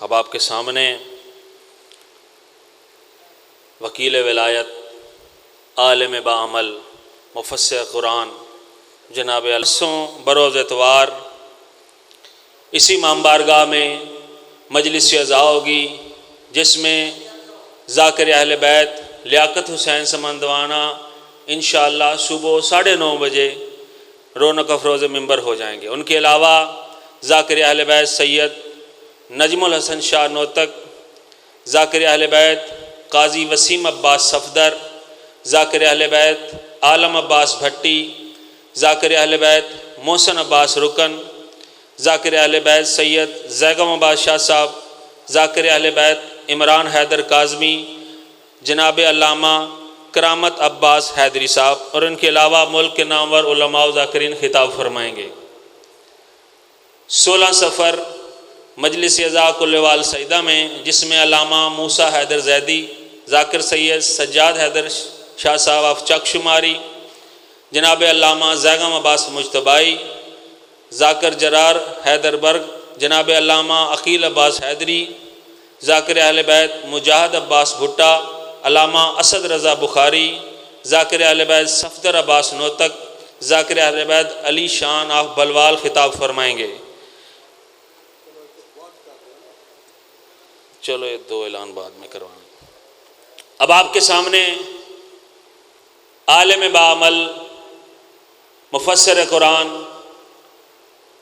اب آپ کے سامنے وکیل ولایت، عالم بعمل، مفسر قرآن جناب السوں بروز اتوار اسی امام بارگاہ میں مجلس عزا ہوگی، جس میں ذاکر اہل بیت لیاقت حسین سمندوانہ انشاءاللہ صبح 9:30 بجے رونق افروز ممبر ہو جائیں گے۔ ان کے علاوہ ذاکر اہل بیت سید نجم الحسن شاہ نوتک، ذاکر اہل بیت قاضی وسیم عباس صفدر، ذاکر اہل بیت عالم عباس بھٹی، ذاکر اہل بیت محسن عباس رکن، ذاکر اہل بیت سید زیغم عباس شاہ صاحب، ذاکر اہل بیت عمران حیدر کاظمی، جناب علامہ کرامت عباس حیدری صاحب، اور ان کے علاوہ ملک کے نامور علماء و ذاکرین خطاب فرمائیں گے۔ 16 صفر مجلس عزا کل وال سعیدہ میں، جس میں علامہ موسیٰ حیدر زیدی، ذاکر سید سجاد حیدر شاہ صاحب آف چک شماری، جناب علامہ زیغم عباس مجتبائی، ذاکر جرار حیدر برگ، جناب علامہ عقیل عباس حیدری، ذاکر اہل بیت مجاہد عباس بھٹا، علامہ اسد رضا بخاری، ذاکر اہل بیت صفدر عباس نوتک، ذاکر اہل بیت علی شان آف بلوال خطاب فرمائیں گے۔ چلو یہ 2 اعلان بعد میں کروائیں۔ اب آپ کے سامنے عالم بعمل، مفسر قرآن،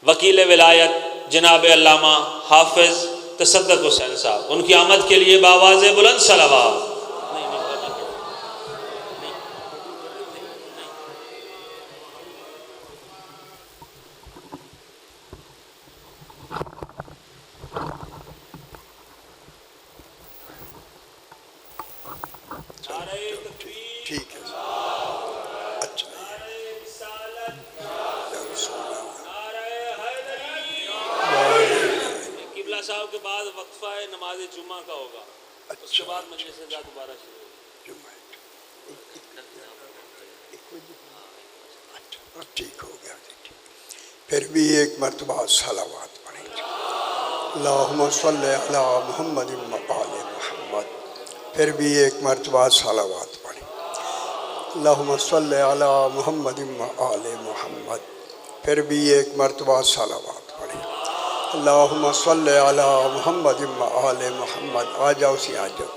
وکیل ولایت جناب علامہ حافظ تصدق حسین صاحب، ان کی آمد کے لیے بآواز بلند صلوات۔ ٹھیک ہے، اچھا قبلہ صاحب کے بعد وقفہ نماز جمعہ کا ہوگا، اس کے بعد مجلس عزا دوبارہ شروع ہوگی۔ ٹھیک ہو گیا، پھر بھی ایک مرتبہ صلوات پڑھیں گے۔ اللہم صلی علی محمد و آل محمد، پھر بھی ایک مرتبہ صلوات پڑھیں۔ اللہم صلی علی محمد و آل محمد، پھر بھی ایک مرتبہ صلوات پڑھیں۔ اللہم صلی علی محمد و آل محمد، آ جاؤ سی آ جاؤ،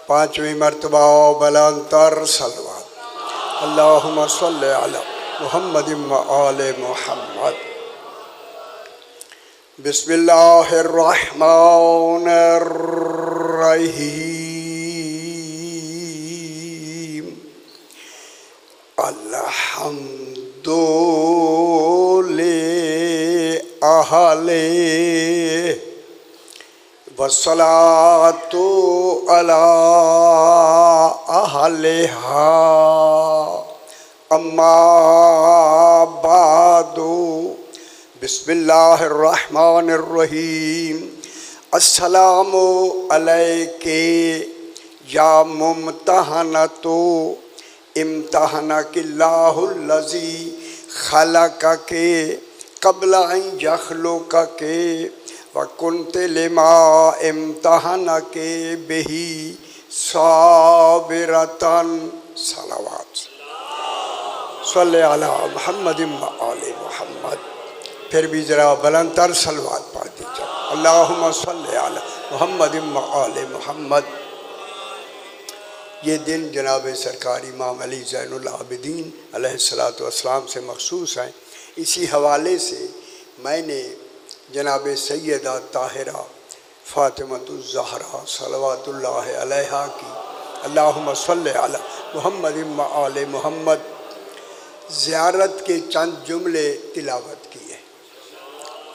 5ویں مرتبہ بلند تر صلوات۔ اللہم صلی علی محمد و آل محمد۔ بسم اللہ الرحمن الرحیم۔ الحمد للہ والصلاة علی اہلہا، اما بعد، بسم اللہ الرحمن الرحیم۔ السلام علیک یا ممتحنۃ، امتحنک اللہ الذی خلقک قبل ان یخلقک وکنت لما امتحنک بہ صابرۃ۔ صلوات۔ صلی علی محمد و آل محمد، پھر بھی ذرا بلند تر صلوات پڑھ دیجیے۔ اللہم صلی علی محمد و آل محمد۔ یہ دن جناب سرکار امام علی زین العابدین علیہ السلام سے مخصوص ہیں۔ اسی حوالے سے میں نے جناب سیدہ طاہرہ فاطمۃ الزہرا صلوات اللہ علیہا کی اللہم صلی علی محمد و آل محمد زیارت کے چند جملے تلاوت کیے۔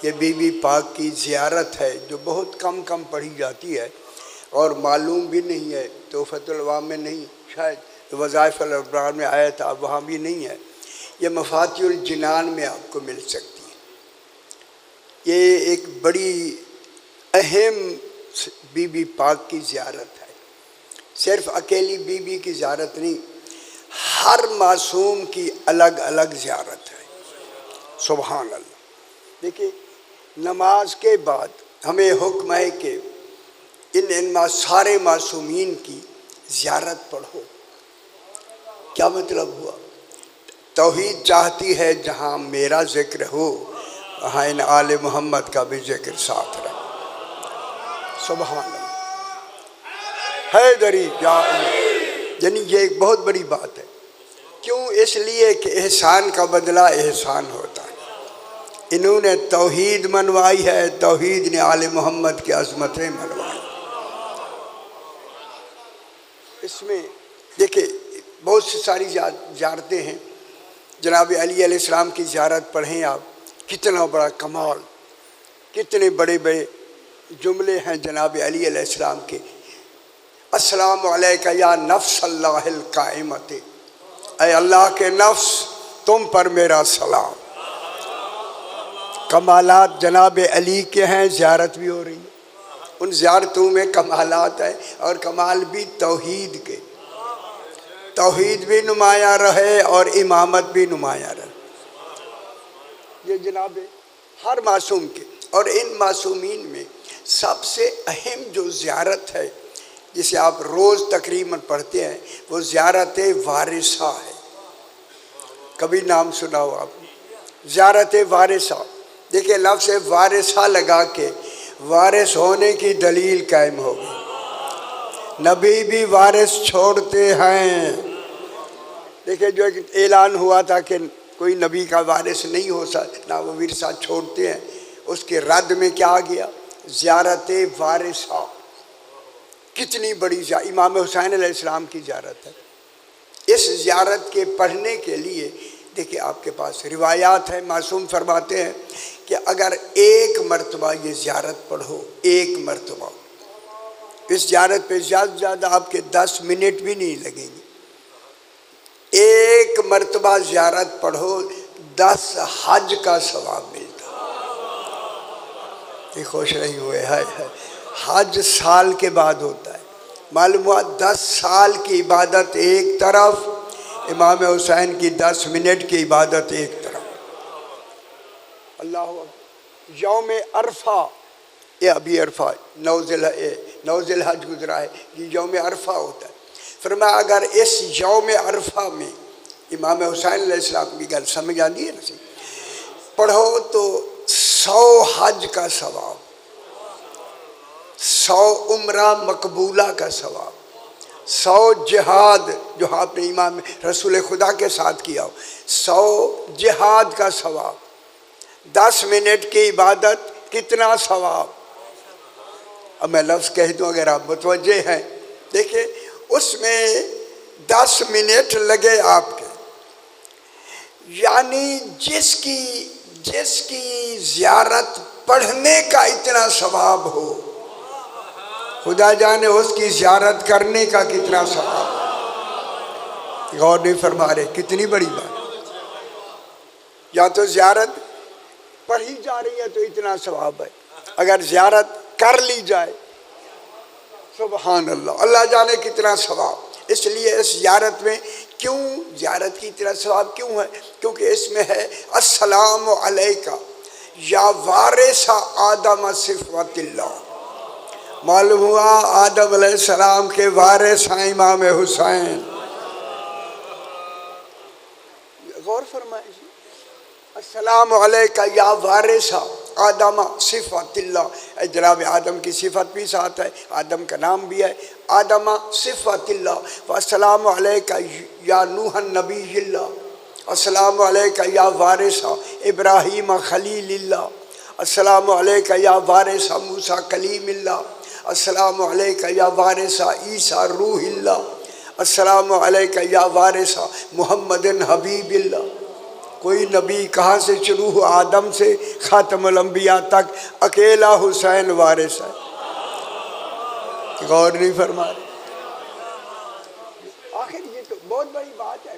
یہ بی بی پاک کی زیارت ہے جو بہت کم پڑھی جاتی ہے اور معلوم بھی نہیں ہے، تحفۃ العوام میں نہیں، شاید وظائف الابرار میں آیا تھا، وہاں بھی نہیں ہے۔ یہ مفاتیح الجنان میں آپ کو مل سکتی ہے۔ یہ ایک بڑی اہم بی بی پاک کی زیارت ہے، صرف اکیلی بی بی کی زیارت نہیں، ہر معصوم کی الگ الگ زیارت ہے۔ سبحان اللہ۔ دیکھیے، نماز کے بعد ہمیں حکم ہے کہ سارے معصومین کی زیارت پڑھو۔ کیا مطلب ہوا؟ توحید چاہتی ہے جہاں میرا ذکر ہو وہاں ان آل محمد کا بھی ذکر ساتھ رہے۔ سبحان اللہ، حیدری یا اللہ۔ یعنی یہ ایک بہت بڑی بات ہے۔ کیوں؟ اس لیے کہ احسان کا بدلہ احسان ہوتا ہے۔ انہوں نے توحید منوائی ہے، توحید نے آل محمد کی عظمتیں منوائی۔ اس میں دیکھیں بہت سی ساری زیارتیں ہیں۔ جناب علی علیہ السلام کی زیارت پڑھیں آپ، کتنا بڑا کمال، کتنے بڑے بڑے جملے ہیں جناب علی علیہ السلام کے۔ السلام علیکہ یا نفس اللہ القائمت، اے اللہ کے نفس تم پر میرا سلام۔ کمالات جناب علی کے ہیں، زیارت بھی ہو رہی ہے۔ ان زیارتوں میں کمالات ہیں، اور کمال بھی توحید کے۔ توحید بھی نمایاں رہے اور امامت بھی نمایاں رہے، یہ جناب ہر معصوم کے۔ اور ان معصومین میں سب سے اہم جو زیارت ہے جسے آپ روز تقریباً پڑھتے ہیں، وہ زیارت وارثہ ہے۔ کبھی نام سنا ہو آپ نے؟ زیارت وارثہ۔ دیکھیں لفظ وارثہ لگا کے وارث ہونے کی دلیل قائم ہو گئی۔ نبی بھی وارث چھوڑتے ہیں۔ دیکھیں جو ایک اعلان ہوا تھا کہ کوئی نبی کا وارث نہیں ہو سکتا، وہ ورثہ چھوڑتے ہیں، اس کے رد میں کیا آ گیا؟ زیارت وارثہ۔ کتنی بڑی امام حسین علیہ السلام کی زیارت ہے۔ اس زیارت کے پڑھنے کے لیے دیکھیں آپ کے پاس روایات ہیں۔ معصوم فرماتے ہیں کہ اگر ایک مرتبہ یہ زیارت پڑھو، ایک مرتبہ، اس زیارت پہ زیادہ سے زیادہ آپ کے 10 منٹ بھی نہیں لگیں گے۔ ایک مرتبہ زیارت پڑھو، 10 حج کا ثواب ملتا۔ یہ خوش نہیں ہوئے ہے، حج سال کے بعد ہوتا ہے۔ معلوم ہوا 10 سال کی عبادت ایک طرف، امام حسین کی 10 منٹ کی عبادت ایک طرف۔ اللہ اکبر۔ یوم عرفہ، یہ ابھی عرفہ نو ذی الحج گزرا ہے، یہ یوم عرفہ ہوتا ہے۔ فرمایا اگر اس یوم عرفہ میں امام حسین علیہ السلام کی گل سمجھ آتی ہے نا، پڑھو تو 100 حج کا ثواب، 100 عمرہ مقبولہ کا ثواب، 100 جہاد جو آپ نے امام رسول خدا کے ساتھ کیا ہو، 100 جہاد کا ثواب، 10 منٹ کی عبادت کتنا ثواب۔ اب میں لفظ کہہ دوں اگر آپ متوجہ ہیں، دیکھیں اس میں 10 منٹ لگے آپ کے، یعنی جس کی زیارت پڑھنے کا اتنا ثواب ہو، خدا جانے اس کی زیارت کرنے کا کتنا ثواب۔ غور نہیں فرما رہے، کتنی بڑی بات۔ یا تو زیارت پڑھی جا رہی ہے تو اتنا ثواب ہے، اگر زیارت کر لی جائے سبحان اللہ، اللہ جانے کتنا ثواب۔ اس لیے اس زیارت میں کیوں زیارت کی اتنا ثواب کیوں ہے؟ کیونکہ اس میں ہے السلام علیکہ یا وارث آدم صفوت اللہ۔ معلوم ہوا آدم علیہ السلام کے وارث ہیں امام حسین۔ غور فرمائیں، السلام علیکہ یا وارث آدم صفت اللہ۔ جناب آدم کی صفت بھی ساتھ ہے، آدم کا نام بھی ہے آدم صفت اللہ۔ والسلام علیکہ یا نوح النبی اللہ، السلام علیکہ یا وارث ابراہیم خلیل اللہ، السلام علیکہ یا وارث موسیٰ کلیم اللہ، السلام علیکہ یا وارث عیسیٰ روح اللہ، السلام علیکہ یا وارث محمد حبیب اللہ۔ کوئی نبی کہاں سے شروع ہو؟ آدم سے خاتم الانبیاء تک اکیلا حسین وارث ہے۔ غور نہیں فرما رہے؟ آخر یہ تو بہت بڑی بات ہے۔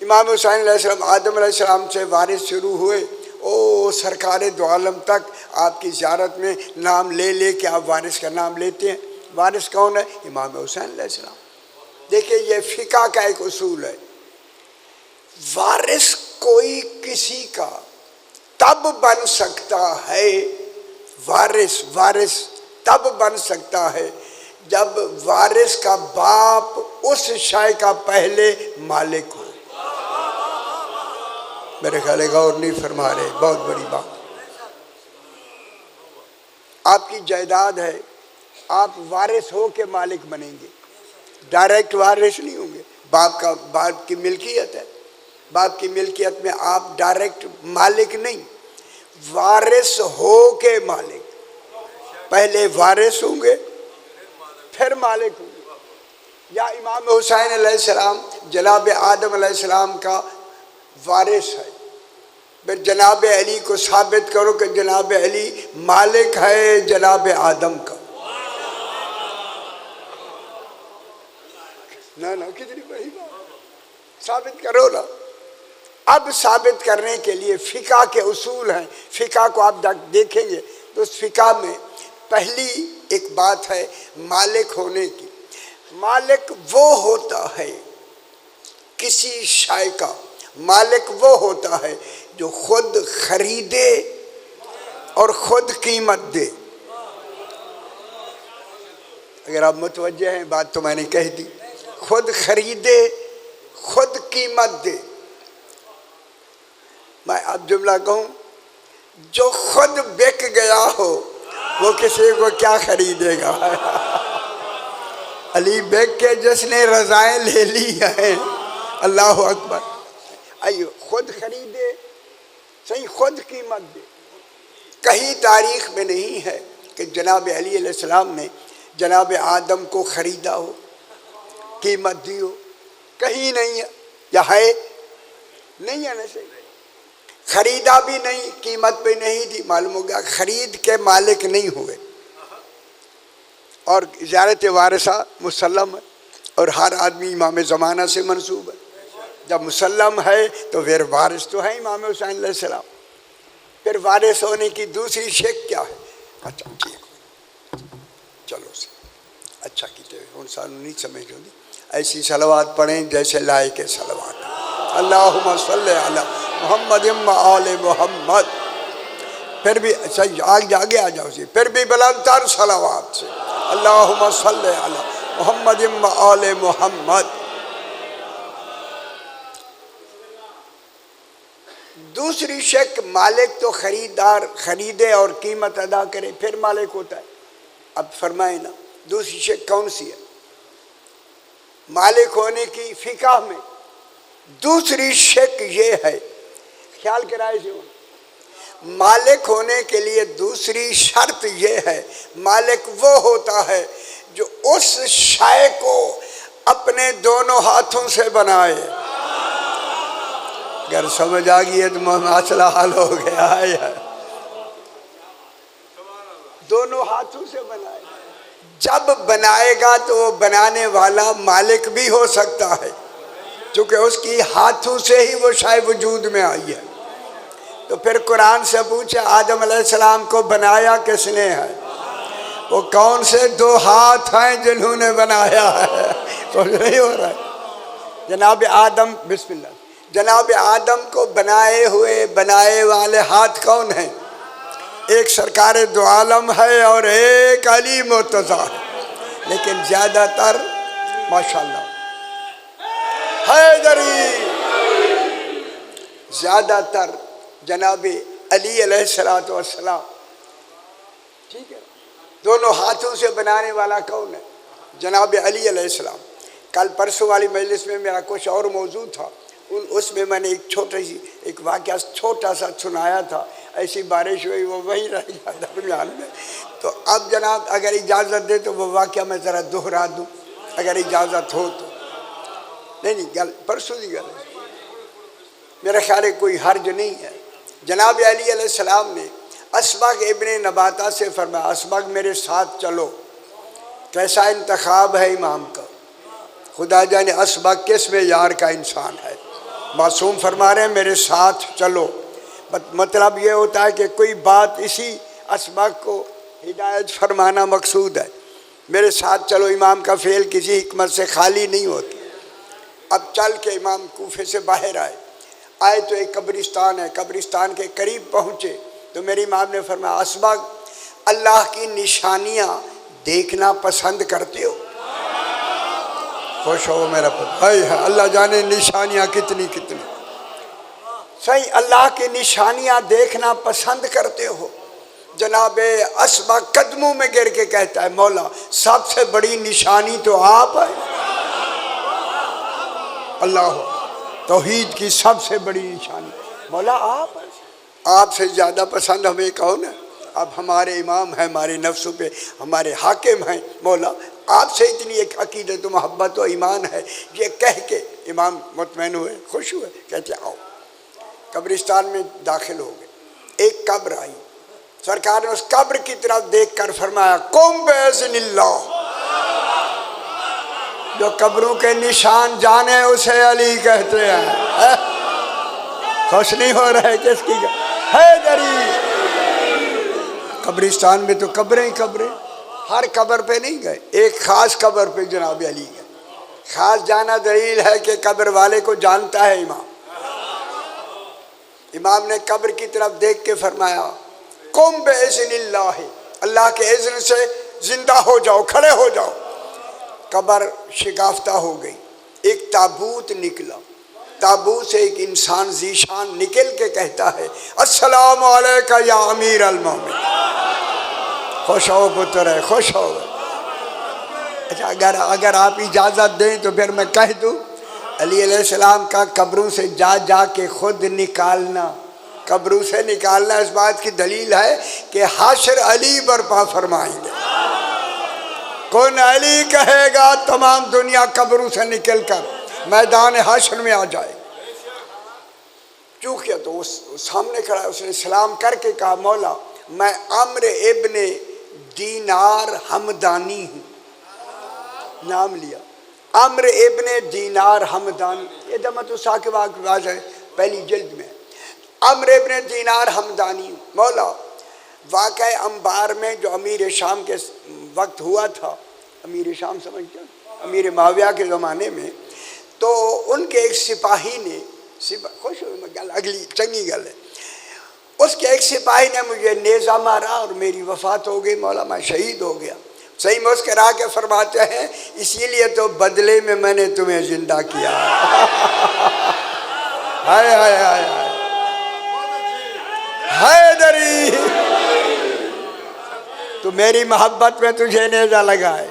امام حسین علیہ السلام آدم علیہ السلام سے وارث شروع ہوئے، او سرکار دو عالم تک آپ کی زیارت میں نام لے لے کے آپ وارث کا نام لیتے ہیں۔ وارث کون ہے؟ امام حسین علیہ السلام۔ دیکھیں یہ فقہ کا ایک اصول ہے، وارث کوئی کسی کا تب بن سکتا ہے، وارث تب بن سکتا ہے جب وارث کا باپ اس شے کا پہلے مالک ہو۔ میرے خیال ہے غور نہیں فرما رہے، بہت بڑی بات۔ آپ کی جائیداد ہے، آپ وارث ہو کے مالک بنیں گے، ڈائریکٹ وارث نہیں ہوں گے۔ باپ کی ملکیت ہے، باپ کی ملکیت میں آپ ڈائریکٹ مالک نہیں، وارث ہو کے مالک۔ پہلے وارث ہوں گے پھر مالک ہوں گے۔ یا امام حسین علیہ السلام جناب آدم علیہ السلام کا وارث ہے، پھر جناب علی کو ثابت کرو کہ جناب علی مالک ہے جناب آدم کا۔ نہ کتنی بڑی بات، ثابت کرو نا۔ اب ثابت کرنے کے لیے فقہ کے اصول ہیں، فقہ کو آپ دیکھیں گے تو اس فقہ میں پہلی ایک بات ہے مالک ہونے کی۔ مالک وہ ہوتا ہے کسی شے کا، مالک وہ ہوتا ہے جو خود خریدے اور خود قیمت دے۔ اگر آپ متوجہ ہیں بات تو میں نے کہہ دی، خود خریدے خود قیمت دے۔ میں اب جملہ کہوں، جو خود بک گیا ہو وہ کسی کو کیا خریدے گا؟ علی بیگ کے جس نے رضائیں لے لی ہیں، اللہ اکبر۔ آئیے خود خریدے، صحیح، خود قیمت دے۔ کہیں تاریخ میں نہیں ہے کہ جناب علی علیہ السلام نے جناب آدم کو خریدا ہو، قیمت دی ہو، کہیں نہیں ہے۔ یا ہے؟ نہیں ہے نا، صحیح۔ خریدا بھی نہیں، قیمت پہ نہیں دی، معلوم ہو گیا خرید کے مالک نہیں ہوئے۔ اور زیارت وارثہ مسلم ہے، اور ہر آدمی امام زمانہ سے منسوب ہے۔ جب مسلم ہے تو پھر وارث تو ہے امام حسین علیہ السلام۔ پھر وارث ہونے کی دوسری شک کیا ہے؟ اچھا ٹھیک، چلو اچھا کیتے ہوئے ہوں سانو نہیں سمجھ ہوگی، ایسی صلوات پڑھیں جیسے لائق صلوات۔ اللہم صلی علی محمد و آل محمد۔ پھر بھی آگے آ جاؤ سی، پھر بھی بلند تر صلوات سے اللہم صلی علی محمد و آل محمد۔ دوسری شک، مالک تو خریدار خریدے اور قیمت ادا کرے پھر مالک ہوتا ہے۔ اب فرمائیں نا دوسری شک کون سی ہے؟ مالک ہونے کی فقہ میں دوسری شک یہ ہے، خیال کرائے جو مالک ہونے کے لیے دوسری شرط یہ ہے، مالک وہ ہوتا ہے جو اس شے کو اپنے دونوں ہاتھوں سے بنائے۔ اگر سمجھ آ گئی ہے تو مسئلہ حل ہو گیا ہے۔ دونوں ہاتھوں سے بنائے، جب بنائے گا تو وہ بنانے والا مالک بھی ہو سکتا ہے، چونکہ اس کی ہاتھوں سے ہی وہ شے وجود میں آئی ہے۔ تو پھر قرآن سے پوچھے آدم علیہ السلام کو بنایا کس نے ہے؟ وہ کون سے دو ہاتھ ہیں جنہوں نے بنایا ہے؟ تو نہیں ہو رہا ہے۔ جناب آدم، بسم اللہ، جناب آدم کو بنائے ہوئے بنائے والے ہاتھ کون ہیں؟ ایک سرکار دو عالم ہے اور ایک علی مرتضیٰ ہے، لیکن زیادہ تر ماشاءاللہ حیدری، زیادہ تر جناب علی علیہ السلام۔ ٹھیک ہے، دونوں ہاتھوں سے بنانے والا کون ہے؟ جناب علی علیہ السلام۔ کل پرسوں والی مجلس میں میرا کچھ اور موضوع تھا، اس میں میں نے ایک واقعہ چھوٹا سا سنایا تھا، ایسی بارش ہوئی وہ وہی رہ گیا درمیان میں۔ تو اب جناب اگر اجازت دے تو وہ واقعہ میں ذرا دہرا دوں، اگر اجازت ہو تو۔ نہیں پرسوں کی گل ہے، میرا خیال ہے کوئی حرج نہیں ہے۔ جناب علی علیہ السلام نے اسبغ ابن نباتہ سے فرمایا، اسبغ میرے ساتھ چلو۔ کیسا انتخاب ہے امام کا، خدا جانے اسبغ کس میں یار کا انسان ہے۔ معصوم فرما رہے ہیں میرے ساتھ چلو، مطلب یہ ہوتا ہے کہ کوئی بات اسی اسبغ کو ہدایت فرمانا مقصود ہے۔ میرے ساتھ چلو، امام کا فعل کسی حکمت سے خالی نہیں ہوتا۔ اب چل کے امام کوفے سے باہر آئے تو ایک قبرستان ہے، قبرستان کے قریب پہنچے تو میرے امام نے فرمایا اسبغ اللہ کی نشانیاں دیکھنا پسند کرتے ہو؟ خوش ہو میرا پتہ، اللہ جانے نشانیاں کتنی کتنی صحیح، اللہ کی نشانیاں دیکھنا پسند کرتے ہو؟ جناب اسما قدموں میں گر کے کہتا ہے مولا سب سے بڑی نشانی تو آپ ہے، اللہ توحید کی سب سے بڑی نشانی مولا آپ ہے، آپ سے زیادہ پسند ہمیں کون ہے؟ اب ہمارے امام ہیں، ہمارے نفسوں پہ ہمارے حاکم ہیں، مولا آپ سے اتنی ایک عقیدت و محبت و ایمان ہے۔ یہ کہہ کے امام مطمئن ہوئے، خوش ہوئے، کہتے آؤ۔ قبرستان میں داخل ہو گئے، ایک قبر آئی، سرکار نے اس قبر کی طرف دیکھ کر فرمایا قم بِإِذْنِ اللہ، جو قبروں کے نشان جانے اسے علی کہتے ہیں۔ خوش نہیں ہو رہے کس کی حیدری؟ قبرستان میں تو قبریں ہی قبریں، ہر قبر پہ نہیں گئے، ایک خاص قبر پہ جناب علی گئے۔ خاص جانا دلیل ہے کہ قبر والے کو جانتا ہے امام۔ امام نے قبر کی طرف دیکھ کے فرمایا قم بِإِذْنِ اللہ، اللہ کے اذن سے زندہ ہو جاؤ، کھڑے ہو جاؤ۔ قبر شگافتہ ہو گئی، ایک تابوت نکلا، تابوت سے ایک انسان ذیشان نکل کے کہتا ہے السلام علیکہ یا امیر المومنین۔ خوش ہو پتر ہے، خوش ہو۔ اچھا اگر آپ اجازت دیں تو پھر میں کہہ دوں علی علیہ السلام کا قبروں سے جا جا کے خود نکالنا، قبروں سے نکالنا اس بات کی دلیل ہے کہ حشر علی برپا فرمائیں گے۔ کون علی کہے گا تمام دنیا قبروں سے نکل کر میدان حشر میں آ جائے۔ چونکہ تو اس سامنے کھڑا ہے، اس نے سلام کر کے کہا مولا میں عمرو ابن دینار حمدانی ہوں، نام لیا عمرو ابن دینار حمدانی، یہ دمت الثاقبہ کی بات ہے پہلی جلد میں، عمرو ابن دینار حمدانی ہوں۔ مولا واقع انبار میں جو امیر شام کے وقت ہوا تھا، امیر شام سمجھتے ہیں امیر معاویہ کے زمانے میں، تو ان کے ایک سپاہی نے خوش ہوئی گل، اگلی چنگی گل ہے، اس کے ایک سپاہی نے مجھے نیزہ مارا اور میری وفات ہو گئی، مولا میں شہید ہو گیا۔ صحیح مسکرا کے فرماتے ہیں اسی لیے تو بدلے میں میں نے تمہیں زندہ کیا۔ ہائے ہائے ہائے حیدری، تو میری محبت میں تجھے نیزہ لگا ہے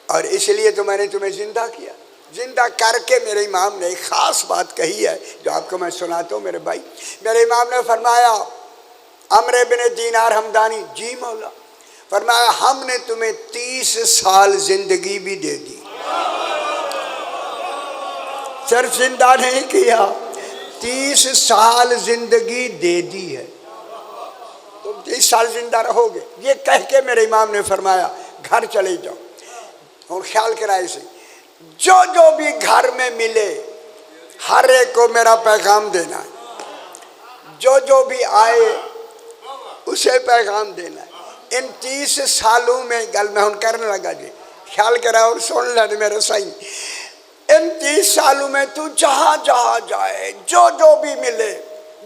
اور اس لیے تو میں نے تمہیں زندہ کیا۔ زندہ کر کے میرے امام نے ایک خاص بات کہی ہے جو آپ کو میں سناتا ہوں میرے بھائی۔ میرے امام نے فرمایا عمرو بن دینار حمدانی، جی مولا، فرمایا ہم نے تمہیں 30 سال زندگی بھی دے دی، صرف زندہ نہیں کیا، 30 سال زندگی دے دی ہے، تم 30 سال زندہ رہو گے۔ یہ کہہ کے میرے امام نے فرمایا گھر چلے جاؤ، اور خیال کرائے سے جو جو بھی گھر میں ملے ہر ایک کو میرا پیغام دینا ہے، جو جو بھی آئے اسے پیغام دینا ہے۔ ان 30 سالوں میں گل میں ہن کرنے لگا جی، خیال کرا اور سن لے میرے صحیح، ان 30 سالوں میں تو جہاں جہاں جائے جو جو بھی ملے،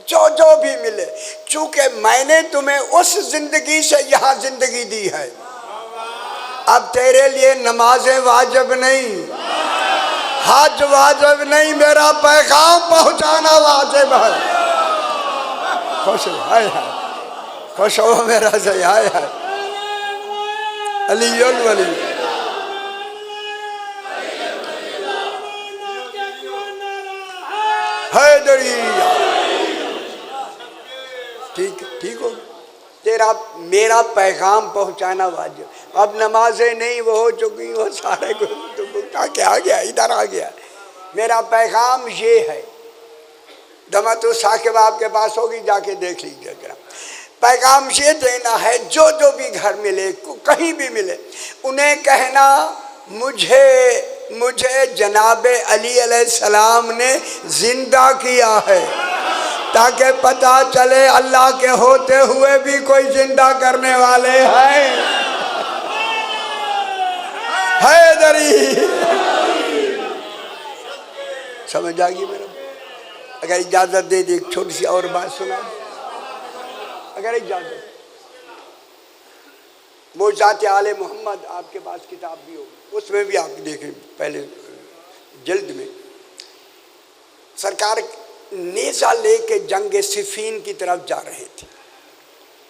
جو جو بھی ملے، چونکہ میں نے تمہیں اس زندگی سے یہاں زندگی دی ہے، اب تیرے لیے نمازیں واجب نہیں، حج واجب نہیں، میرا پیغام پہنچانا واجب ہے۔ خوش ہو، ہائے ہائے، خوش ہو میرا صحیح، ہائے ہائے علی الولی۔ حیدری، ٹھیک ہو، تیرا میرا پیغام پہنچانا واجب۔ اب نمازیں نہیں وہ ہو چکی، وہ سارے کو کیا آ گیا، ادھر آ گیا۔ میرا پیغام یہ ہے، دمت الثاقبہ آپ کے پاس ہوگی، جا کے دیکھ لیجیے گا۔ پیغام یہ دینا ہے جو جو بھی گھر ملے، کہیں بھی ملے، انہیں کہنا مجھے جناب علی علیہ السلام نے زندہ کیا ہے، تاکہ پتہ چلے اللہ کے ہوتے ہوئے بھی کوئی زندہ کرنے والے ہیں۔ حیدری، سمجھ آگئی میرا؟ اگر اجازت دے دے ایک چھوٹی سی اور بات سنا، اگر اجازت موجزات آل محمد آپ کے پاس کتاب بھی ہو، اس میں بھی آپ دیکھیں پہلے جلد میں سرکار نیزہ لے کے جنگ صفین کی طرف جا رہے تھے.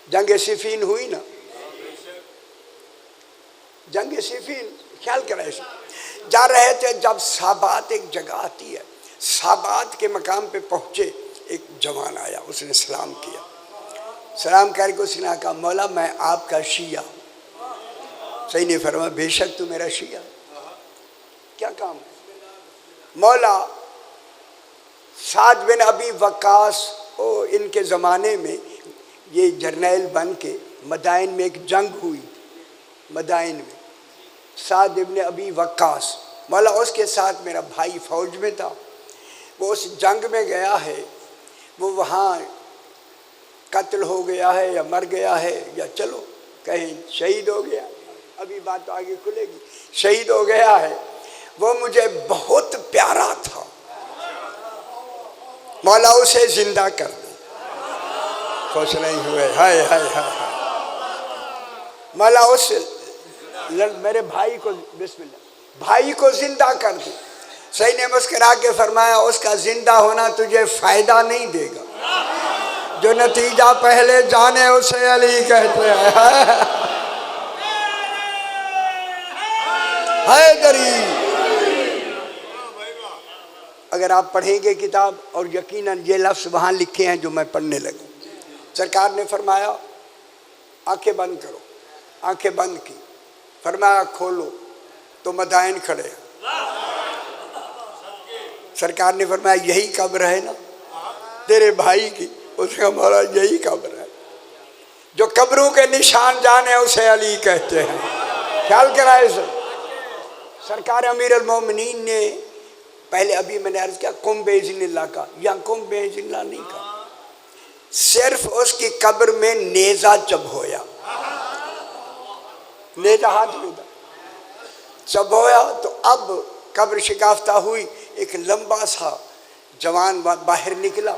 جنگ صفین ہوئی نا، جنگ صفین خیال کرے جا رہے تھے. جب صابات ایک جگہ آتی ہے، صابات کے مقام پہ پہنچے، ایک جوان آیا، اس نے سلام کیا. سلام کر کے اس نے کہا مولا میں آپ کا شیعہ. صحیح نے فرمایا بے شک تو میرا شیعہ. کیا کام ہے؟ مولا سعد بن ابی وقاص ان کے زمانے میں یہ جرنیل بن کے مدائن میں ایک جنگ ہوئی. مدائن میں سعد بن ابی وقاص، مولا اس کے ساتھ میرا بھائی فوج میں تھا، وہ اس جنگ میں گیا ہے، وہ وہاں قتل ہو گیا ہے یا مر گیا ہے یا چلو کہیں شہید ہو گیا. ابھی بات تو آگے کھلے گی. شہید ہو گیا ہے. وہ مجھے بہت پیارا تھا، مولا اسے زندہ کر دے. خوش نہیں ہوئے؟ ہائے ہائے ہائے. مولا اس میرے بھائی کو، بسم اللہ، بھائی کو زندہ کر دے. صحیح نے مسکرا کے فرمایا اس کا زندہ ہونا تجھے فائدہ نہیں دے گا، جو نتیجہ پہلے جانے اسے علی کہتے ہیں. حیدری. اگر آپ پڑھیں گے کتاب، اور یقیناً یہ لفظ وہاں لکھے ہیں جو میں پڑھنے لگا. سرکار نے فرمایا آنکھیں بند کرو. آنکھیں بند کی. فرمایا کھولو تو مدائن کھڑے ہیں. سرکار نے فرمایا یہی قبر ہے نا تیرے بھائی کی؟ اس کا مولا یہی قبر ہے. جو قبروں کے نشان جانے اسے علی کہتے ہیں. خیال کرائے سرکار امیر المومنین نے پہلے ابھی میں نے عرض کیا قم باذن اللہ کا، یا قم باذن اللہ نہیں کہا، صرف اس کی قبر میں نیزہ چبھویا. نیزہ ہاتھ میں تھا، چبھویا تو اب قبر شکافتہ ہوئی. ایک لمبا سا جوان باہر نکلا.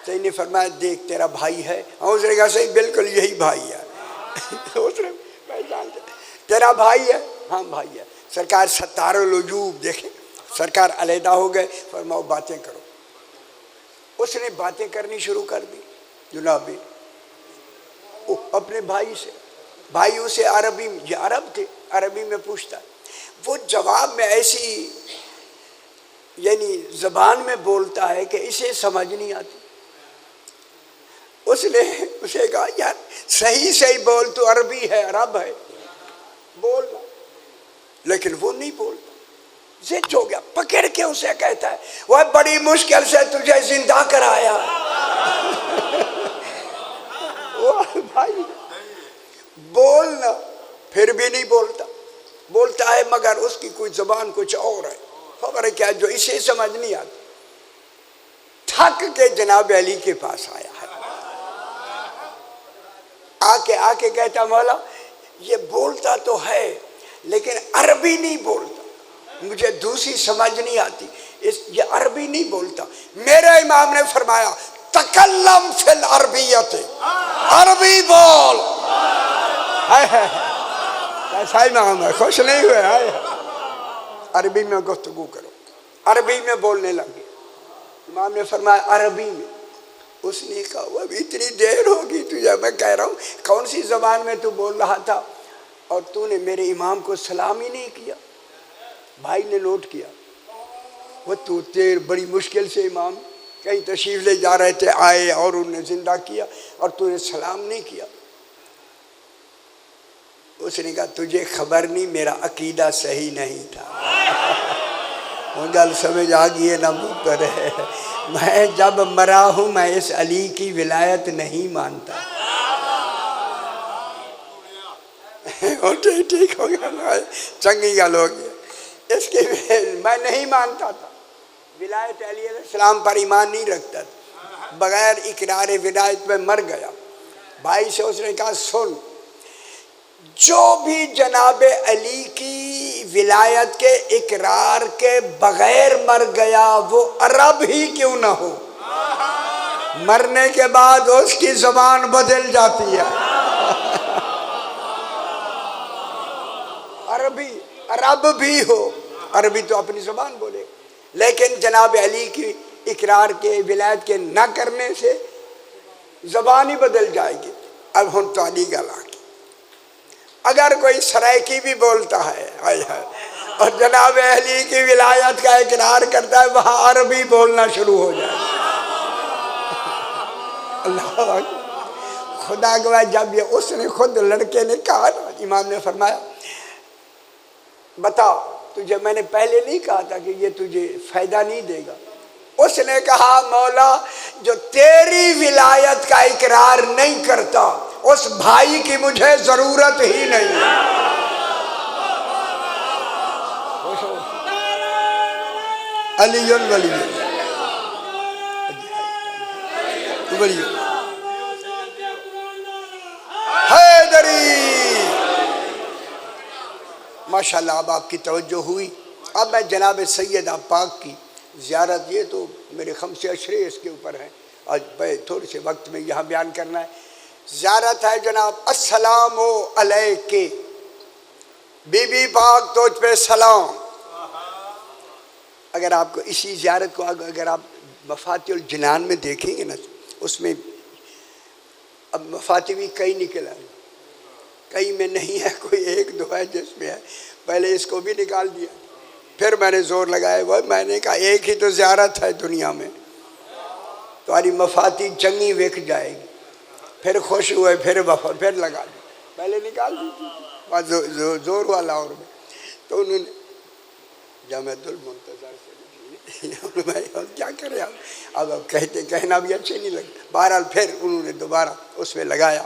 تو انہیں فرمایا دیکھ تیرا بھائی ہے. اس نے کہا صحیح بالکل یہی بھائی ہے. اس نے پہچان لیا تیرا بھائی ہے؟ ہاں بھائی ہے. سرکار ستار الوجوب دیکھیں، سرکار علیحدہ ہو گئے. فرماؤ باتیں کرو. اس نے باتیں کرنی شروع کر دی جناب اپنے بھائی سے. بھائی اسے عربی، یہ عرب تھے، عربی میں پوچھتا. وہ جواب میں ایسی یعنی زبان میں بولتا ہے کہ اسے سمجھ نہیں آتی. اس نے اسے کہا یار صحیح صحیح بول، تو عربی ہے، عرب ہے، بولنا. لیکن وہ نہیں بولتا. زد ہو گیا، پکڑ کے اسے کہتا ہے وہ بڑی مشکل سے تجھے زندہ کرایا. وہ بھائی بولنا، پھر بھی نہیں بولتا. بولتا ہے مگر اس کی کوئی زبان کچھ اور ہے، خبر ہے کیا، جو اسے سمجھ نہیں آتی. تھک کے جناب علی کے پاس آیا ہے. آ کے کہتا مولا یہ بولتا تو ہے لیکن عربی نہیں بولتا، مجھے دوسری سمجھ نہیں آتی، یہ عربی نہیں بولتا. میرے امام نے فرمایا تکلم فی العربیت، عربی بول. ایسا امام ہے، خوش نہیں ہوئے؟ عربی میں گفتگو کرو. عربی میں بولنے لگے. امام نے فرمایا عربی میں. اس نے کہا وہ ابھی اتنی دیر ہوگی تجھے میں کہہ رہا ہوں کون سی زبان میں تو بول رہا تھا، اور تو نے میرے امام کو سلام ہی نہیں کیا. بھائی نے نوٹ کیا وہ تو تیر بڑی مشکل سے امام کہیں تشریف لے جا رہے تھے، آئے اور انہوں نے زندہ کیا اور تو نے سلام نہیں کیا. اس نے کہا تجھے خبر نہیں میرا عقیدہ صحیح نہیں تھا. گل سمجھ آ گئی ہے نا پر ہے. میں جب مرا ہوں میں اس علی کی ولایت نہیں مانتا. ٹھیک ہو گیا، چنگی گل ہو گیا. اس کے میں نہیں مانتا تھا، ولایت علی علیہ السلام پر ایمان نہیں رکھتا تھا، بغیر اقرار ولایت میں مر گیا. بھائی سے اس نے کہا سن، جو بھی جناب علی کی ولایت کے اقرار کے بغیر مر گیا وہ عرب ہی کیوں نہ ہو، مرنے کے بعد اس کی زبان بدل جاتی ہے. عربی عرب بھی ہو، عربی تو اپنی زبان بولے، لیکن جناب علی کی اقرار کے ولایت کے نہ کرنے سے زبان ہی بدل جائے گی۔ اب ہم تو علی گلا کی اگر کوئی سرائکی بھی بولتا ہے اور جناب علی کی ولایت کا اقرار کرتا ہے، وہاں عربی بولنا شروع ہو جائے گا۔ اللہ اکبر۔ خدا گواہ جب یہ اس نے خود لڑکے نے کہا نا، امام نے فرمایا بتا تجھے میں نے پہلے نہیں کہا تھا کہ یہ تجھے فائدہ نہیں دے گا؟ اس نے کہا مولا جو تیری ولایت کا اقرار نہیں کرتا اس بھائی کی مجھے ضرورت ہی نہیں ہے۔ علی الولی ولی حیدری۔ ماشاءاللہ اب آپ کی توجہ ہوئی۔ اب میں جناب سیدہ پاک کی زیارت، یہ تو میرے خمسے اشرے اس کے اوپر ہیں، آج تھوڑے سے وقت میں یہاں بیان کرنا ہے۔ زیارت ہے جناب السلام علیکہ، بی بی پاک تجھ پہ سلام۔ اگر آپ کو اسی زیارت کو اگر آپ مفاتیح الجنان میں دیکھیں گے نا، اس میں اب مفاتیح بھی کئی نکل آئے، کئی میں نہیں ہے، کوئی ایک دو ہے جس میں ہے، پہلے اس کو بھی نکال دیا، پھر میں نے زور لگایا، وہ میں نے کہا ایک ہی تو زیارت ہے دنیا میں، تمہاری مفاتیح چنگی وک جائے گی، پھر خوش ہوئے، پھر لگا دی، پہلے نکال دی زور والا اور میں، تو انہوں نے جامعۃ المنتظر سے بھائی کیا کرے اب کہنا بھی اچھے نہیں لگتا، بہرحال پھر انہوں نے دوبارہ اس میں لگایا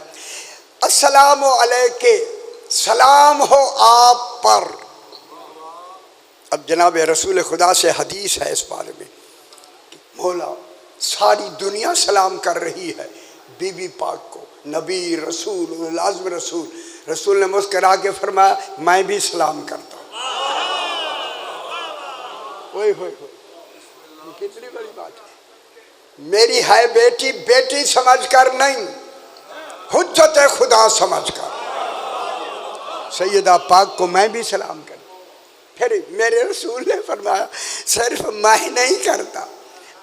السلام علیکہ، سلام ہو آپ پر۔ اب جناب رسول خدا سے حدیث ہے اس بارے میں کہ مولا ساری دنیا سلام کر رہی ہے بی بی پاک کو، نبی رسول لازم رسول۔ رسول نے مسکرا کے فرمایا میں بھی سلام کرتا ہوں۔ ہوئے ہوئے ہوئے، کتنی بڑی بات ہے۔ میری ہے بیٹی، بیٹی سمجھ کر نہیں، حجت خدا سمجھ کر سیدہ پاک کو میں بھی سلام کرتا۔ پھر میرے رسول نے فرمایا صرف میں نہیں کرتا،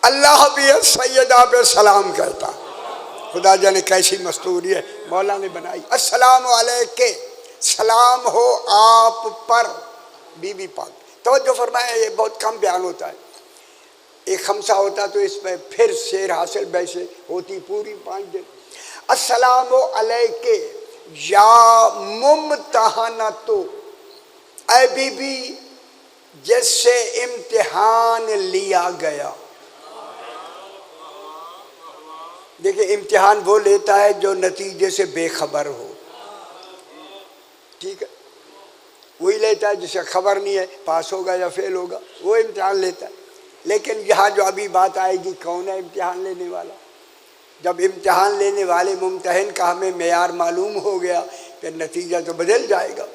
اللہ بھی سیدہ پہ سلام کرتا۔ خدا جانے کیسی مستوری ہے مولا نے بنائی۔ السلام علیکہ، سلام ہو آپ پر بی بی پاک۔ توجہ فرمایا، یہ بہت کم بیان ہوتا ہے، ایک خمسہ ہوتا تو اس میں پھر شعر حاصل ویسے ہوتی پوری 5 دن۔ السلام علیکہ یا ممتحنۃ، اے بی بی جس سے امتحان لیا گیا۔ دیکھیں امتحان وہ لیتا ہے جو نتیجے سے بے خبر ہو، ٹھیک ہے، وہی لیتا ہے جسے خبر نہیں ہے پاس ہوگا یا فیل ہوگا، وہ امتحان لیتا ہے۔ لیکن یہاں جو ابھی بات آئے گی کون ہے امتحان لینے والا؟ جب امتحان لینے والے ممتحن کا ہمیں معیار معلوم ہو گیا، پھر نتیجہ تو بدل جائے گا۔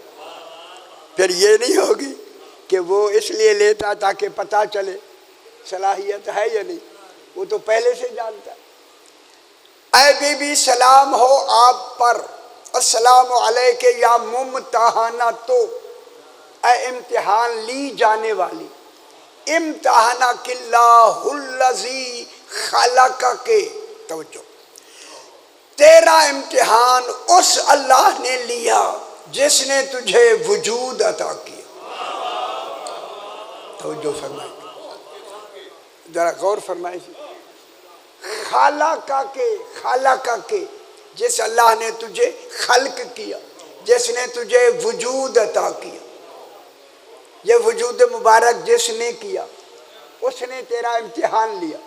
پھر یہ نہیں ہوگی کہ وہ اس لیے لیتا تاکہ پتہ چلے صلاحیت ہے یا نہیں، وہ تو پہلے سے جانتا ہے۔ اے بی بی سلام ہو آپ پر، السلام علیکہ یا ممتحنۃ، اے امتحان لی جانے والی، امتحانک اللہ الذی خلقک، توجہ، تیرا امتحان اس اللہ نے لیا جس نے تجھے وجود عطا کیا۔ توجہ فرمائیں، ذرا غور فرمائیں۔ خالقک، جس اللہ نے تجھے خلق کیا، جس نے تجھے وجود عطا کیا، یہ وجود مبارک جس نے کیا اس نے تیرا امتحان لیا۔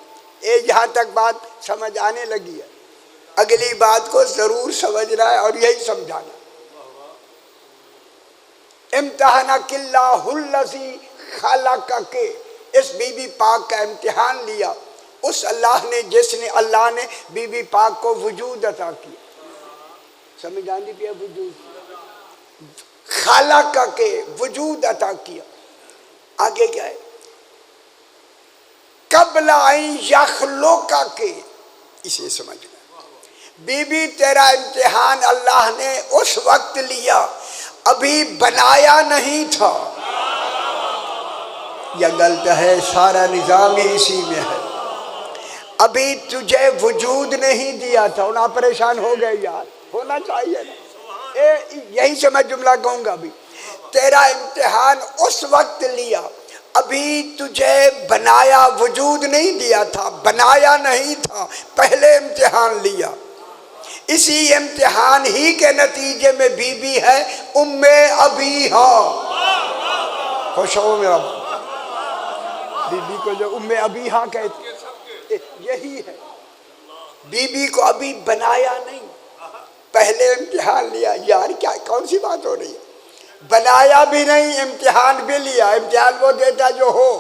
یہاں تک بات سمجھ آنے لگی ہے، اگلی بات کو ضرور سمجھنا ہے اور یہی سمجھانا۔ امتحانک اللہ الذی خلقک، اس بی بی پاک کا امتحان لیا اس اللہ نے جس نے اللہ نے بی بی پاک کو وجود عطا کیا۔ سمجھ آنے پیا؟ وجود، خلقک، وجود عطا کیا۔ آگے کیا ہے؟ قبل ان یخلقک، اسے سمجھنا۔ بی بی تیرا امتحان اللہ نے اس وقت لیا ابھی بنایا نہیں تھا. یہ غلط ہے، سارا نظام ہی اسی میں ہے. ابھی تجھے وجود نہیں دیا تھا. انہاں پریشان ہو گئے یار، ہونا چاہیے نا. یہیں سے میں جملہ کہوں گا. ابھی تیرا امتحان اس وقت لیا، ابھی تجھے بنایا، وجود نہیں دیا تھا، بنایا نہیں تھا، پہلے امتحان لیا. اسی امتحان ہی کے نتیجے میں بی بی ہے ام ابیہا. خوش ہو میرا بی بی کو جو ام ابیہا کہتے یہی ہے. بی بی کو ابھی بنایا نہیں، پہلے امتحان لیا. یار کیا کون سی بات ہو رہی ہے؟ بنایا بھی نہیں، امتحان بھی لیا. امتحان وہ دیتا جو ہو،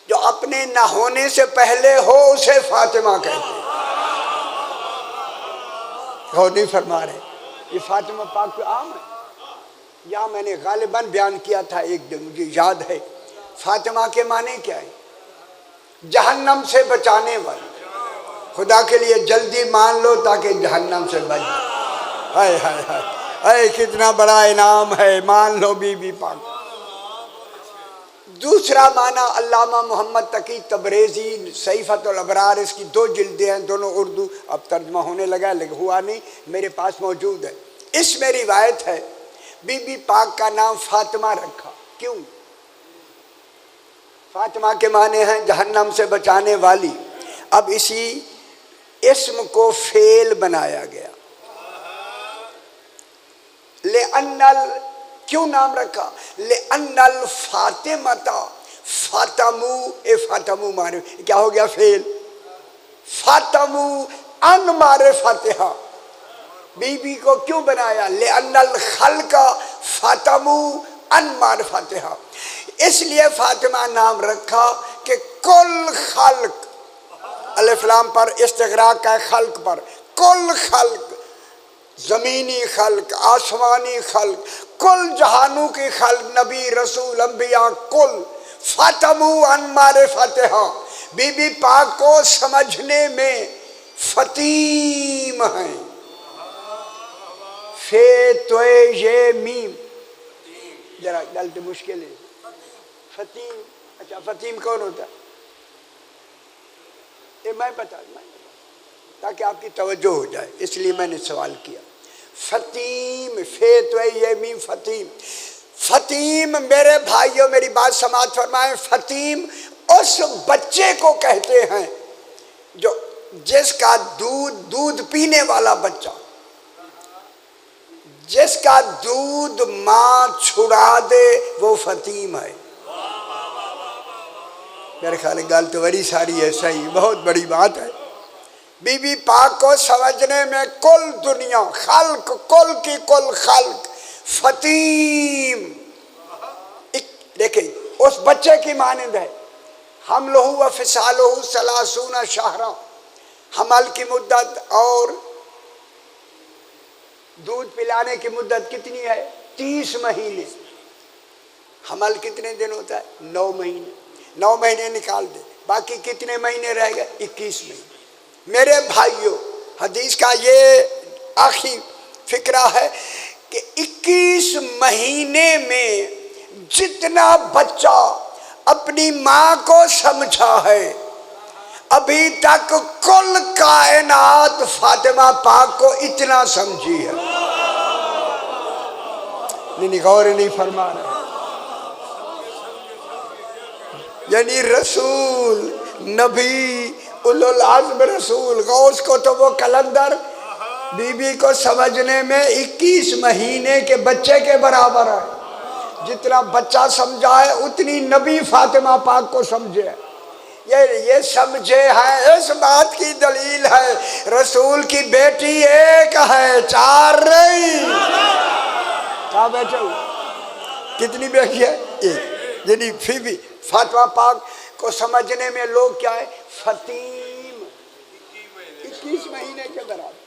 جو اپنے نہ ہونے سے پہلے ہو اسے فاطمہ کہتے ہیں. غور نہیں فرما رہے. یہ فاطمہ پاک کو عام ہے. یہاں میں نے غالباً بیان کیا تھا ایک دن، مجھے یاد ہے. فاطمہ کے معنی کیا ہے؟ جہنم سے بچانے والی. خدا کے لیے جلدی مان لو تاکہ جہنم سے بچ جائے. ہائے ہائے ہائے، اے کتنا بڑا انعام ہے. مان لو بی بی پاک. دوسرا معنی علامہ محمد تقی تبریزی صحیفۃ الابرار، اس کی 2 جلدیں ہیں، دونوں اردو، اب ترجمہ ہونے لگا لیکن ہوا نہیں، میرے پاس موجود ہے. اس میں روایت ہے بی بی پاک کا نام فاطمہ رکھا. کیوں؟ فاطمہ کے معنی ہیں جہنم سے بچانے والی. اب اسی اسم کو فعل بنایا گیا. کیوں نام رکھا؟ لِأَنَّ الْفَاطِمَةَ فَاطَمُوا، فاطمو مارے کیا ہو گیا؟ فعل. فاطموا ان معرفتہا. بی بی کو کیوں بنایا؟ لِأَنَّ الْخَلْقَ فَاطَمُوا ان معرفتہا. اس لیے فاطمہ نام رکھا کہ کل خلق، الف لام پر استغراق کا خلق پر، کل خلق، زمینی خلق، آسمانی خلق، کل جہانوں کی خلق، نبی رسول انبیاء کل، فاطموا ان معرفتہا، بی بی پاک کو سمجھنے میں فطیم ہیں. فے توے یہ میم ذرا غلط مشکل ہے. فطیم، اچھا فطیم کون ہوتا ہے؟ یہ میں بتا تاکہ آپ کی توجہ ہو جائے، اس لیے میں نے سوال کیا. فطیم، فے تو یہ میم فطیم. فطیم میرے بھائیوں میری بات سماعت فرمائیں، فطیم اس بچے کو کہتے ہیں جو جس کا دودھ پینے والا بچہ، جس کا دودھ ماں چھڑا دے وہ فطیم ہے. میرے خیال گال تو بڑی ساری ہے، صحیح، بہت بڑی بات ہے. بی بی پاک کو سمجھنے میں کل دنیا، خلق، کل کی کل خلق فطیم. دیکھیں اس بچے کی مانند ہے. حملہ و فصالہ 30 شہرا، حمل کی مدت اور دودھ پلانے کی مدت کتنی ہے؟ 30 مہینے. حمل کتنے دن ہوتا ہے؟ 9 مہینے. 9 مہینے نکال دے، باقی کتنے مہینے رہ گئے؟ 21 مہینے. میرے بھائیوں حدیث کا یہ آخری فکرہ ہے کہ 21 مہینے میں جتنا بچہ اپنی ماں کو سمجھا ہے، ابھی تک کل کائنات فاطمہ پاک کو اتنا سمجھی ہے. نہیں غور نہیں فرما رہے. یعنی رسول، نبی، اولو العزم رسول، غوث کو تو وہ کلندر بی بی کو سمجھنے میں 21 مہینے کے بچے کے برابر ہے. جتنا بچہ سمجھا ہے اتنی نبی فاطمہ پاک کو سمجھے. یہ سمجھے ہیں، اس بات کی دلیل ہے رسول کی بیٹی ایک ہے، 4 نہیں. کہاں بیٹھے ہو؟ کتنی بیٹی ہے؟ ایک. یعنی پھر بھی فاطمہ پاک کو سمجھنے میں لوگ کیا ہے؟ فطیم، 21 مہینے کے برابر.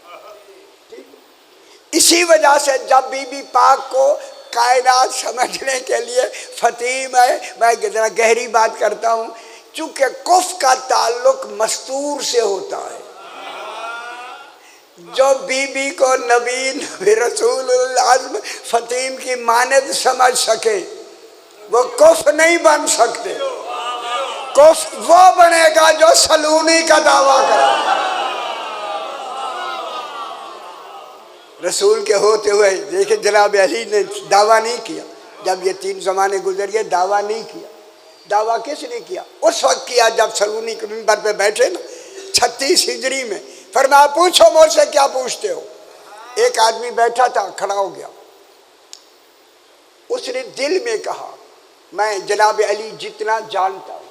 اسی وجہ سے جب بی بی پاک کو کائنات سمجھنے کے لیے فطیم ہے. میں ذرا گہری بات کرتا ہوں، چونکہ کف کا تعلق مستور سے ہوتا ہے. جو بی بی کو نبی رسول العظم فطیم کی مانند سمجھ سکے وہ کف نہیں بن سکتے. کف وہ بنے گا جو سلونی کا دعویٰ کرے. رسول کے ہوتے ہوئے دیکھیں جناب علی نے دعویٰ نہیں کیا. جب یہ 3 زمانے گزر گئے دعویٰ نہیں کیا. دعویٰ کس نے کیا؟ اس وقت کیا جب سلونی کے منبر پہ بیٹھے نا 36 ہجری میں. فرمایا پوچھو مجھ سے کیا پوچھتے ہو. ایک آدمی بیٹھا تھا کھڑا ہو گیا. اس نے دل میں کہا میں جناب علی جتنا جانتا ہوں.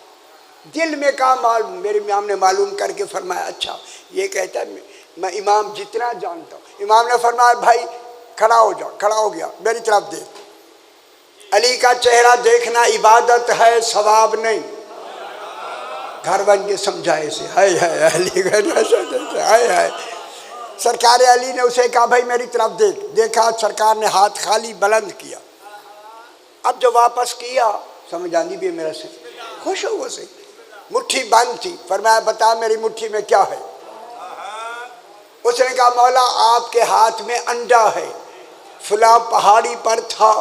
دل میں کہا میرے امام نے معلوم کر کے فرمایا اچھا یہ کہتا ہے میں امام جتنا جانتا ہوں. امام نے فرمایا بھائی کھڑا ہو جاؤ. کھڑا ہو گیا. میری طرف دیکھ. علی کا چہرہ دیکھنا عبادت ہے ثواب نہیں. گھر بن کے سمجھائے اسے. ہائے ہائے علی ہائے ہائے. سرکار علی نے اسے کہا بھائی میری طرف دیکھ. دیکھا سرکار نے ہاتھ خالی بلند کیا. اب جو واپس کیا سمجھ آندی بھی میرا سے خوش ہو سے. مٹھی بند تھی. فرمایا بتا میری مٹھی میں کیا ہے. اس نے کہا مولا آپ کے ہاتھ میں انڈا ہے. فلاں پہاڑی پر تھا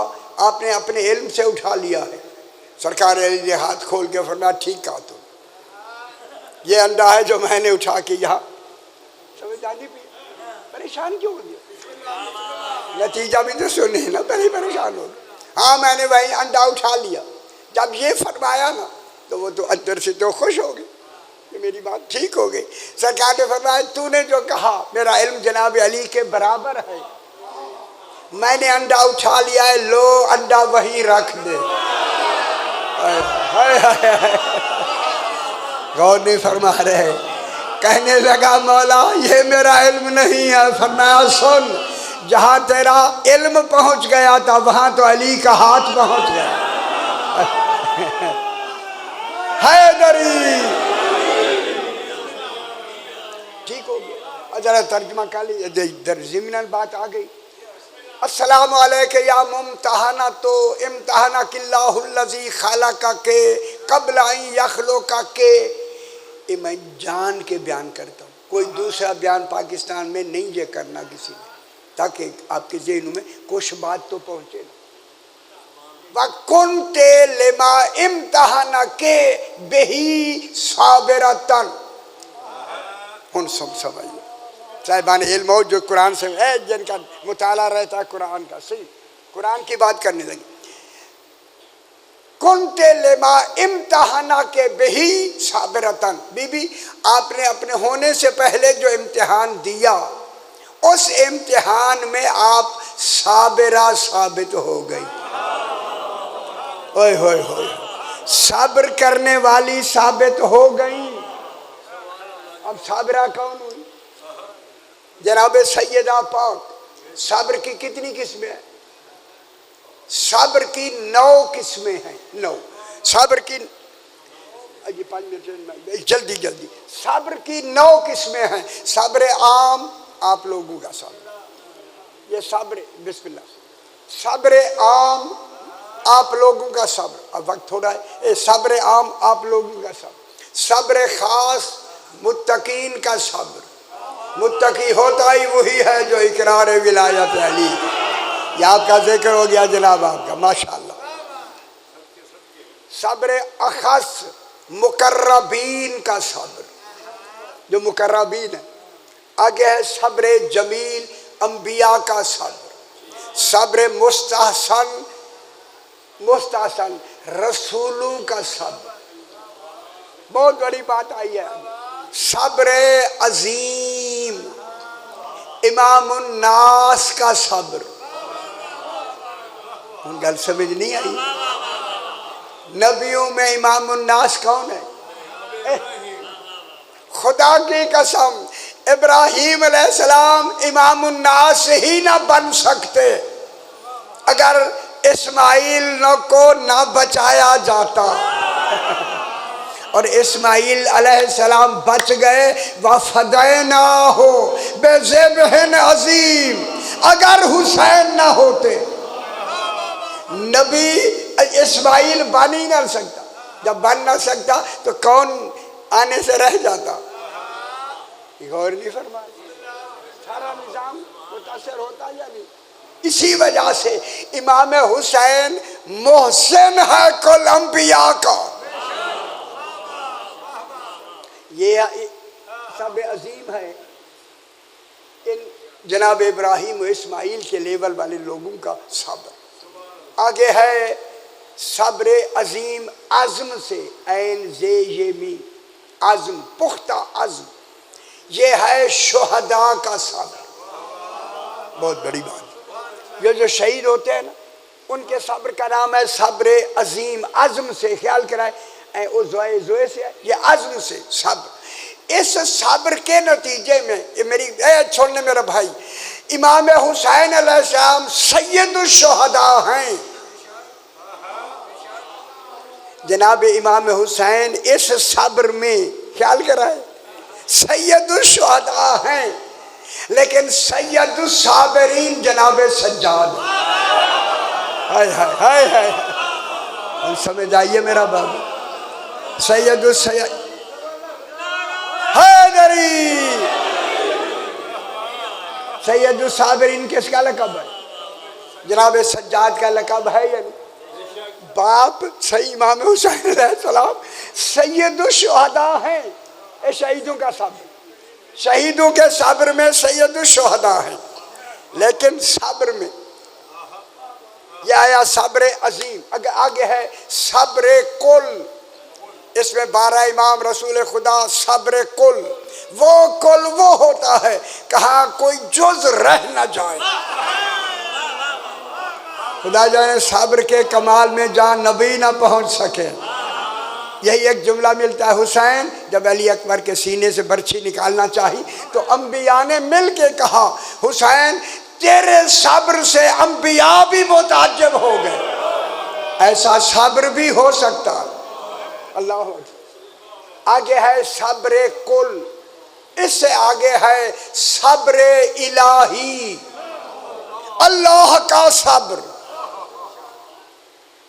آپ نے اپنے علم سے اٹھا لیا ہے. سرکار علی نے ہاتھ کھول کے فرمایا ٹھیک کہا تو یہ انڈا ہے جو میں نے اٹھا کے یہاں. سمجھ آندی بھی پریشان کیوں ہو گیا. نتیجہ بھی تو سنے نا پہلے پریشان ہو گیا. ہاں میں نے وہی انڈا اٹھا لیا. جب یہ فرمایا نا تو وہ تو اندر سے تو خوش ہو گئے کہ میری بات ٹھیک ہو گئی. سرکار نے فرمایا تو نے جو کہا میرا علم جناب علی کے برابر ہے. میں نے انڈا اٹھا لیا ہے لو انڈا وہیں رکھ دے. غور نہیں فرما رہے. کہنے لگا مولا یہ میرا علم نہیں ہے. فرمایا سن جہاں تیرا علم پہنچ گیا تھا وہاں تو علی کا ہاتھ پہنچ گیا. حیدری ٹھیک ہو گیا. ذرا ترجمہ کر لی. ادھر ضمناً بات آ گئی. السلام علیکہ یا ممتحنہ تو امتحنک اللہ الذی خلقک قبل ان یخلقک. یہ میں جان کے بیان کرتا ہوں. کوئی دوسرا بیان پاکستان میں نہیں یہ کرنا کسی نے تاکہ آپ کے ذہنوں میں کچھ بات تو پہنچے. وَكُنْتَ لِمَا امْتَحَنَكَ بِهِ صَابِرَةً. ہن سمجھو صاحبان علم ہو جو قرآن سے جن کا مطالعہ رہتا ہے قرآن کا صحیح قرآن کی بات کرنے لگی. کنت لما امتحانہ کے بہی صابرتن. بی بی آپ نے اپنے ہونے سے پہلے جو امتحان دیا اس امتحان میں آپ صابرہ ثابت ہو گئی. اوئے ہوئے ہوئے صبر کرنے والی ثابت ہو گئی. اب صابرہ کون ہوئی؟ جناب سیدہ پاک. صبر کی کتنی قسمیں ہیں؟ صبر کی 9 قسمیں ہیں. 9 صبر کی جلدی جلدی صبر کی 9 قسمیں ہیں. صبر عام آپ لوگوں کا صبر یہ صبر بسم اللہ. صبر عام آپ لوگوں کا صبر. اب وقت تھوڑا ہے. صبر عام آپ لوگوں کا صبر. صبر خاص متقین کا صبر. متقی ہوتا ہی وہی ہے جو اقرار ولایت علی. یہ آپ کا ذکر ہو گیا جناب آپ کا ماشاءاللہ. صبر اخص مقربین کا صبر جو مقربین ہے. آگے ہے صبر جمیل انبیاء کا صبر. صبر مستحسن رسولوں کا صبر. بہت بڑی بات آئی ہے. صبر عظیم امام الناس کا صبر. گل سمجھ نہیں آئی؟ نبیوں میں امام الناس کون ہے؟ خدا کی قسم ابراہیم علیہ السلام امام الناس ہی نہ بن سکتے اگر اسماعیل کو نہ بچایا جاتا. اور اسماعیل علیہ السلام بچ گئے. وَفَدَيْنَاهُ بِذِبْحٍ عَظِيمٍ. اگر حسین نہ ہوتے نبی اسماعیل بن ہی نہ سکتا. جب بن نہ سکتا تو کون آنے سے رہ جاتا. غور نہیں فرمایا. متاثر ہوتا یا نہیں؟ اسی وجہ سے امام حسین محسن ہے کل انبیاء کا. یہ سب عظیم ہے ان جناب ابراہیم و اسماعیل کے لیول والے لوگوں کا صبر. آگے ہے صبر عظیم عزم سے، عین زے یہ می، عزم پختہ عزم. یہ ہے شہداء کا صبر. بہت بڑی بات. یہ جو شہید ہوتے ہیں نا ان کے صبر کا نام ہے صبر عظیم. عزم سے، خیال کرائے زوئے سے ہے، یہ عزم سے صبر. اس صبر کے نتیجے میں چھوڑنے میرا بھائی، امام حسین علیہ السلام سید الشہداء ہیں. جناب امام حسین اس صبر میں، خیال کرائے، سید الشہداء ہیں. لیکن سید الصابرین جناب سجاد. ہائے ہائے ہائے ہائے، سمجھ آئیے میرا بابا. سید السید حیدری، سید الصابرین کس کا لقب ہے؟ جناب سجاد کا لقب ہے. یعنی باپ صحیح امام حسین علیہ السلام سید الشہداء ہیں. اے شہیدوں کا صبر، شہیدوں کے صبر میں سید الشہداء ہیں. لیکن صبر میں یہ آیا صبر عظیم. آگے ہے صبر کل. اس میں 12 امام رسول خدا. صبر کل، وہ کل وہ ہوتا ہے کہاں کوئی جز رہ نہ جائے. خدا جانے صبر کے کمال میں جہاں نبی نہ پہنچ سکے. یہی ایک جملہ ملتا ہے. حسین جب علی اکبر کے سینے سے برچھی نکالنا چاہی تو انبیاء نے مل کے کہا حسین تیرے صبر سے انبیاء بھی متعجب ہو گئے. ایسا صبر بھی ہو سکتا. اللہ اکبر. آگے ہے صبر کل. اس سے آگے ہے صبر الہی، اللہ کا صبر.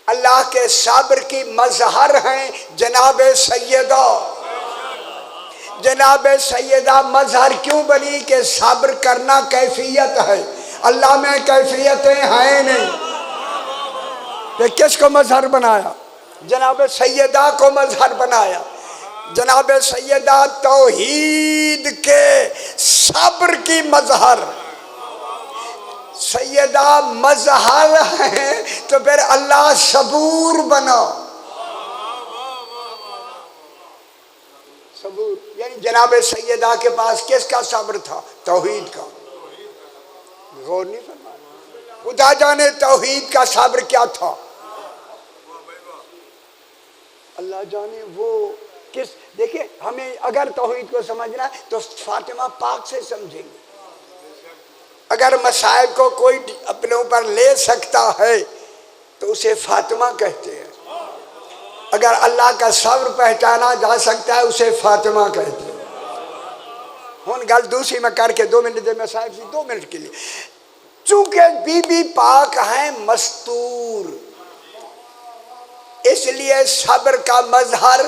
اللہ کے صبر کی مظہر ہیں جناب سیدہ. جناب سیدہ مظہر کیوں بنی؟ کہ صبر کرنا کیفیت ہے، اللہ میں کیفیتیں ہیں نہیں. کہ کس کو مظہر بنایا؟ جناب سیدہ کو مظہر بنایا. جناب سیدہ توحید کے صبر کی مظہر. سیدہ مظہر ہیں تو پھر اللہ صبور بنا. صبور یعنی جناب سیدہ کے پاس کس کا صبر تھا؟ توحید کا. غور نہیں فرمایا. خدا جانے توحید کا صبر کیا تھا. اللہ جانے وہ کس. دیکھیں ہمیں اگر توحید کو سمجھنا ہے تو فاطمہ پاک سے سمجھیں گے. اگر مصائب کو کوئی اپنے اوپر لے سکتا ہے تو اسے فاطمہ کہتے ہیں. اگر اللہ کا صبر پہچانا جا سکتا ہے اسے فاطمہ کہتے ہیں. ہن گل دوسری میں کر کے 2 منٹ دے میں صاحب سی 2 منٹ کے لیے. چونکہ بی بی پاک ہیں مستور، اس لیے صبر کا مظہر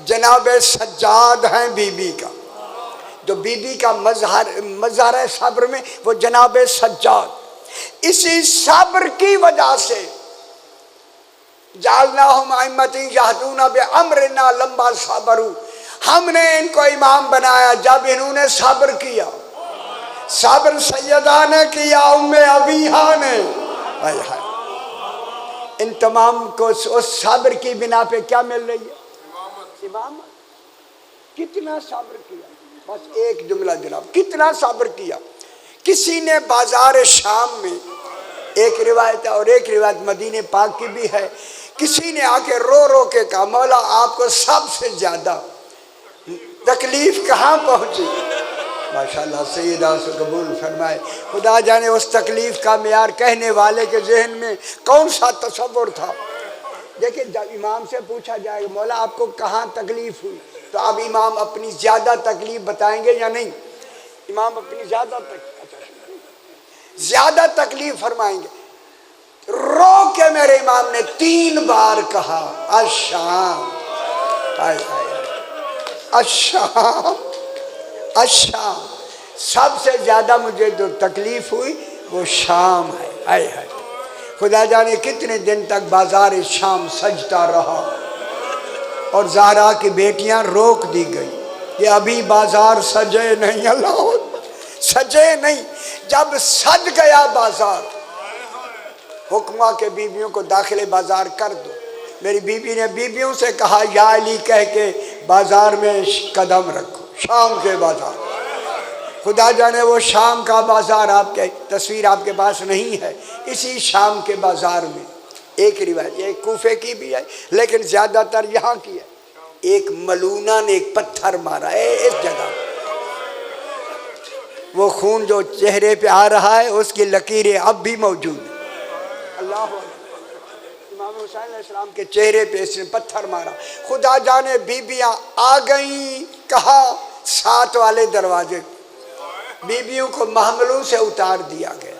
جناب سجاد ہیں بی بی کا. جو بی بی کا مظہر ہے صبر میں وہ جناب سجاد. اسی صبر کی وجہ سے جعلناہم ائمۃ یہدون بامرنا لما صبروا، ہم نے ان کو امام بنایا جب انہوں نے صبر کیا. صبر سیدہ نے کیا، ام ابیہا نے. ان تمام کو اس صبر کی بنا پہ کیا مل رہی ہے؟ امامت. کتنا صبر کیا. بس ایک جملہ جناب، کتنا صبر کیا. کسی نے بازار شام میں، ایک روایت ہے اور ایک روایت مدینہ پاک کی بھی ہے، کسی نے آ کے رو رو کے کہا مولا آپ کو سب سے زیادہ تکلیف کہاں پہنچی؟ ماشاءاللہ سیدہ سے قبول فرمائے. خدا جانے اس تکلیف کا معیار کہنے والے کے ذہن میں کون سا تصور تھا. دیکھیں جب امام سے پوچھا جائے گا مولا آپ کو کہاں تکلیف ہوئی تو اب امام اپنی زیادہ تکلیف بتائیں گے یا نہیں؟ امام اپنی زیادہ تکلیف فرمائیں گے. رو کے میرے امام نے 3 بار کہا الشام الشام الشام. سب سے زیادہ مجھے جو تکلیف ہوئی وہ شام ہے. آئے ہے خدا جانے کتنے دن تک بازار شام سجتا رہا اور زہرا کی بیٹیاں روک دی گئی کہ ابھی بازار سجے نہیں. اللہ اکبر. سجے نہیں. جب سج گیا بازار حکمہ کے بیویوں کو داخل بازار کر دو. میری بیوی نے بیویوں سے کہا یا علی کہہ کے بازار میں قدم رکھو. شام کے بازار. خدا جانے وہ شام کا بازار آپ کے تصویر آپ کے پاس نہیں ہے. اسی شام کے بازار میں ایک روایت ایک کوفے کی بھی ہے لیکن زیادہ تر یہاں کی ہے. ایک ملونہ نے ایک پتھر مارا ہے اس جگہ. وہ خون جو چہرے پہ آ رہا ہے اس کی لکیریں اب بھی موجود ہیں. اللہ امام حسین علیہ السلام کے چہرے پہ اس نے پتھر مارا. خدا جانے بیبیاں آ گئیں. کہا 7 والے دروازے. بیبیوں کو محملوں سے اتار دیا گیا.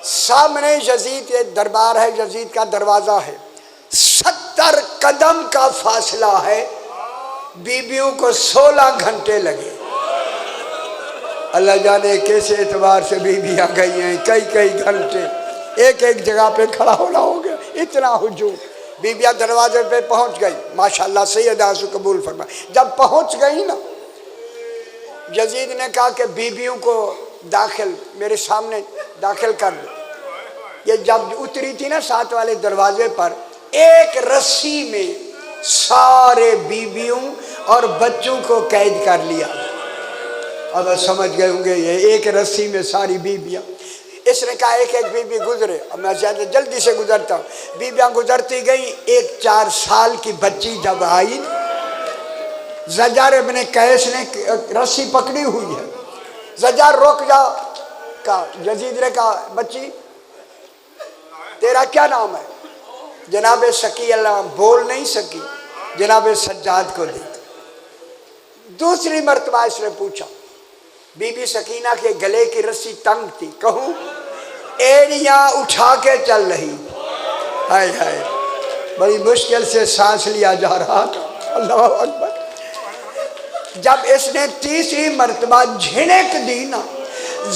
سامنے یزید یہ دربار ہے. یزید کا دروازہ ہے. 70 قدم کا فاصلہ ہے. بیبیوں کو 16 گھنٹے لگے. اللہ جانے کیسے اعتبار سے بیبیاں گئی ہیں. کئی گھنٹے ایک جگہ پہ کھڑا ہونا ہو گیا. اتنا ہجوم. بیبیاں دروازے پہ پہنچ گئی. ماشاءاللہ سیدہ سے قبول فرمائے. جب پہنچ گئی نا یزید نے کہا کہ بیبیوں کو داخل میرے سامنے داخل کر دو. یہ جب اتری تھی نا 7 والے دروازے پر ایک رسی میں سارے بیبیوں اور بچوں کو قید کر لیا. اب سمجھ گئے ہوں گے یہ ایک رسی میں ساری بیبیاں. اس نے کہا ایک بیبی گزرے. اب میں زیادہ جلدی سے گزرتا ہوں. بیبیاں گزرتی گئی. ایک 4 سال کی بچی جب آئی زجر ابن قیس نے رسی پکڑی ہوئی ہے. زجر رک جا. کہا یزید نے کہا بچی تیرا کیا نام ہے؟ جناب سکی. اللہ بول نہیں سکی. جناب سجاد کو دیکھ. دوسری مرتبہ اس نے پوچھا. بی بی سکینہ کے گلے کی رسی تنگ تھی. کہوں ایڑیاں اٹھا کے چل رہی. ہائے ہائے بڑی مشکل سے سانس لیا جا رہا تھا. اللہ اکبر. جب اس نے تیسری مرتبہ جھنک دی نا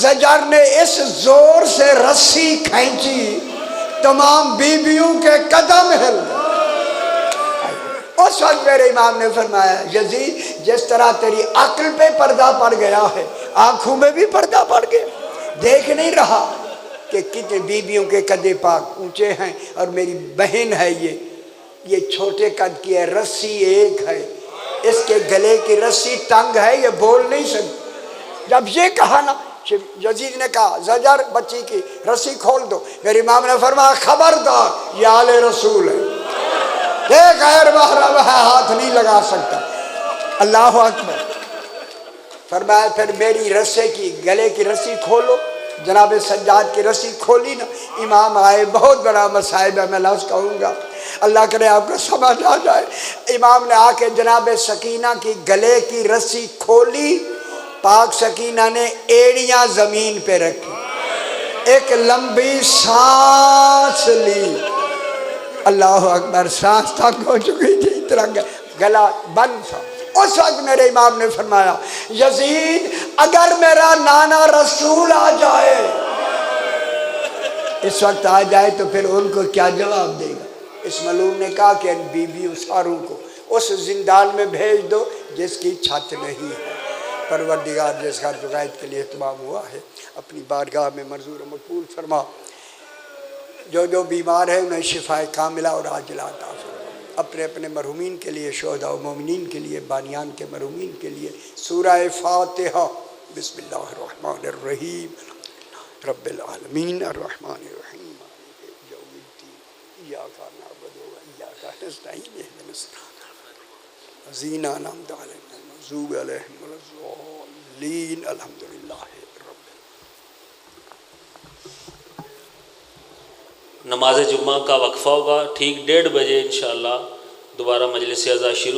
زجر نے اس زور سے رسی کھینچی تمام بیبیوں کے قدم ہل گئے. اس وقت میرے امام نے فرمایا یزید جس طرح تیری عقل پہ پردہ پڑ گیا ہے آنکھوں میں بھی پردہ پڑ گیا. دیکھ نہیں رہا کہ کتنے بیبیوں کے قد پاک اونچے ہیں اور میری بہن ہے یہ چھوٹے قد کی ہے. رسی ایک ہے. اس کے گلے کی رسی تنگ ہے. یہ بول نہیں سکتی. جب یہ کہا نا یزید نے کہا زجر بچی کی رسی کھول دو. میرے امام نے فرمایا خبردار یہ آل رسول ہے. ایک غیر محرم ہے ہاتھ نہیں لگا سکتا. اللہ اکبر. فرمایا پھر میری رسے کی گلے کی رسی کھولو. جناب سجاد کی رسی کھولی نا. امام آئے. بہت بڑا مصائب ہے. میں لفظ کہوں گا اللہ کرے آپ کو سمجھ آ جائے. امام نے آ کے جناب سکینہ کی گلے کی رسی کھولی. پاک سکینہ نے ایڑیاں زمین پہ رکھی. ایک لمبی سانس لی. اللہ اکبر. سانس تک ہو چکی تھی. اتنا گلا بند تھا. اس وقت میرے امام نے فرمایا یزید اگر میرا نانا رسول آ جائے اس وقت آ جائے تو پھر ان کو کیا جواب دے گا. اس ملعون نے کہا کہ ان بیویوں ساروں کو اس زندان میں بھیج دو جس کی چھت نہیں ہے. پروردگار جس کا جغائد کے لیے اہتمام ہوا ہے اپنی بارگاہ میں منظور و مقبول فرما. جو بیمار ہے انہیں شفائے کاملہ اور عاجلہ عطا فرما. اپنے اپنے مرحومین کے لیے شہداء و مومنین کے لیے بانیان کے مرحومین کے لیے سورہ فاتحہ. بسم اللہ الرحمن الرحیم. رب العالمین الرحمن الرحیم یوم الدین ایاک نعبد و ایاک نستعین اهدنا الصراط الذین انعمت علیہم غیر المغضوب علیہم ولا الضالین. الحمدللہ رب. نماز جمعہ کا وقفہ ہوگا ٹھیک 1:30 بجے انشاءاللہ. دوبارہ مجلس اعزاز شروع